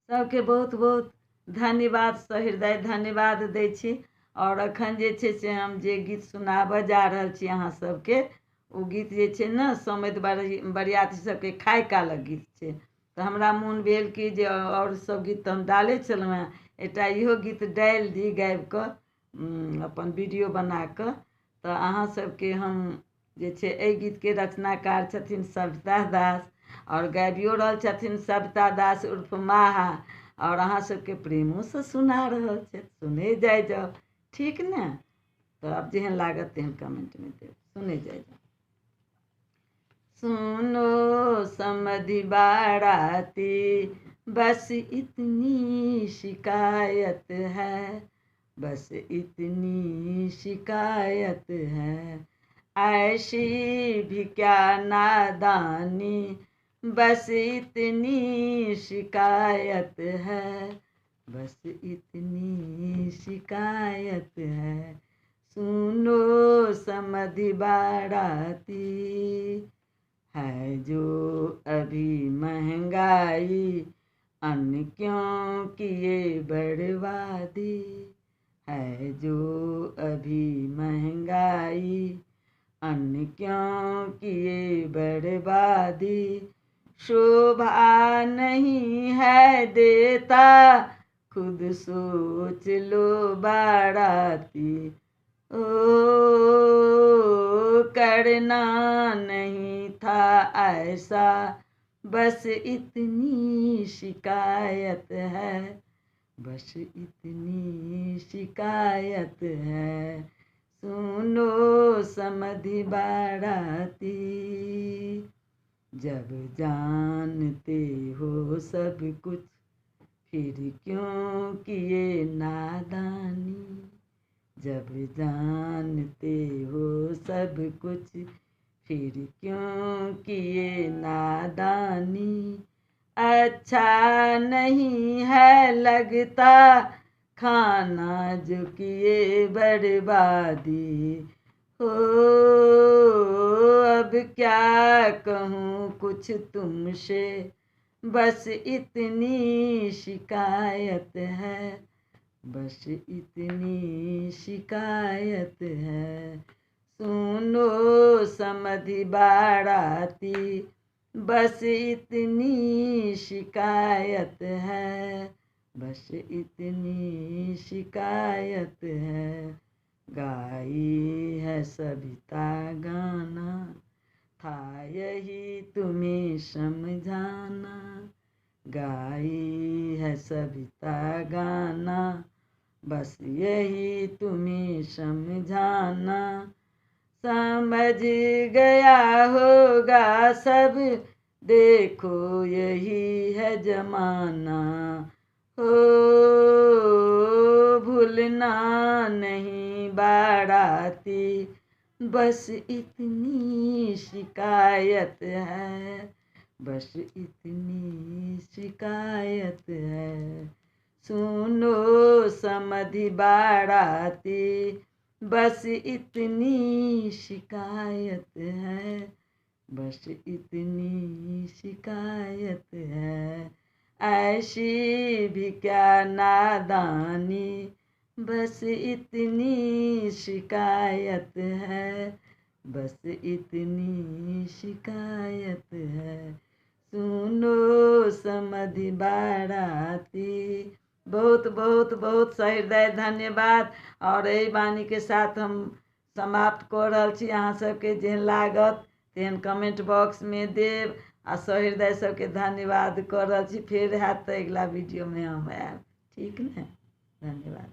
सबके बहुत बहुत धन्यवाद, सहृदय धन्यवाद दै छी। और अखन जे छै से हम जे गीत सुनाबऽ जा रहल छी अहाँ सबके, ओ गीत जे छै ने समधि बरियाती सबके खाय कालक गीत छै। तऽ हमरा मोन भेल कि जे और सब गीत तऽ हम डालै छलहुँ हेँ, एकटा इहो गीत डालि दी गाबि कऽ अपन वीडियो बना कऽ। तऽ अहाँ सबके हम जे छै एहि गीतके रचनाकार छथिन सविता दास, और गाबियो रहल छथिन सविता दास उर्फ माहा, और अहाँ सबके प्रेमोसँ सुना रहल छथि। सुने जाइ जाउ, ठीक ने? तो अब जेहन लागत तेहन कमेंट में देव, सुने जाए जाओ। सुनो समधि बाराती, बस इतनी शिकायत है, बस इतनी शिकायत है, ऐसी भी क्या नादानी, बस इतनी शिकायत है, बस इतनी शिकायत है। सुनो समधि बाराती, है जो अभी महंगाई, अन्न क्यों किए बर्बादी, है जो अभी महंगाई, अन्न क्यों किए बर्बादी, शोभा नहीं है देता, खुद सोच लो बाराती, ओ करना नहीं था ऐसा, बस इतनी शिकायत है, बस इतनी शिकायत है। सुनो समधि बाराती, जब जानते हो सब कुछ, फिर क्यों किए नादानी, जब जानते हो सब कुछ, फिर क्यों किए नादानी, अच्छा नहीं है लगता खाना जो किए बर्बादी, हो अब क्या कहूँ कुछ तुमसे, बस इतनी शिकायत है, बस इतनी शिकायत है। सुनो समधि बाराती, बस इतनी शिकायत है, बस इतनी शिकायत है। गाई है सविता गाना, था यही तुम्हें समझाना, गाई है सविता गाना, बस यही तुम्हें समझाना, समझ गया होगा सब, देखो यही है जमाना, हो भूलना नहीं बाराती, बस इतनी शिकायत है, बस इतनी शिकायत है। सुनो समधि बाराती, बस इतनी शिकायत है, बस इतनी शिकायत है, ऐसी भी क्या नादानी, बस इतनी शिकायत है, बस इतनी शिकायत है। सुनो समधि बाराती, बहुत बहुत बहुत सहृदय धन्यवाद। और एहि वाणी के साथ हम समाप्त कऽ रहल छी। अहाँ सबके जेहन लागत तेहन कमेंट बॉक्स में देव, आ सहृदय सबके धन्यवाद कऽ रहल छी। फेर हैत तऽ अगिला वीडियो में हम आयब, ठीक ने? धन्यवाद।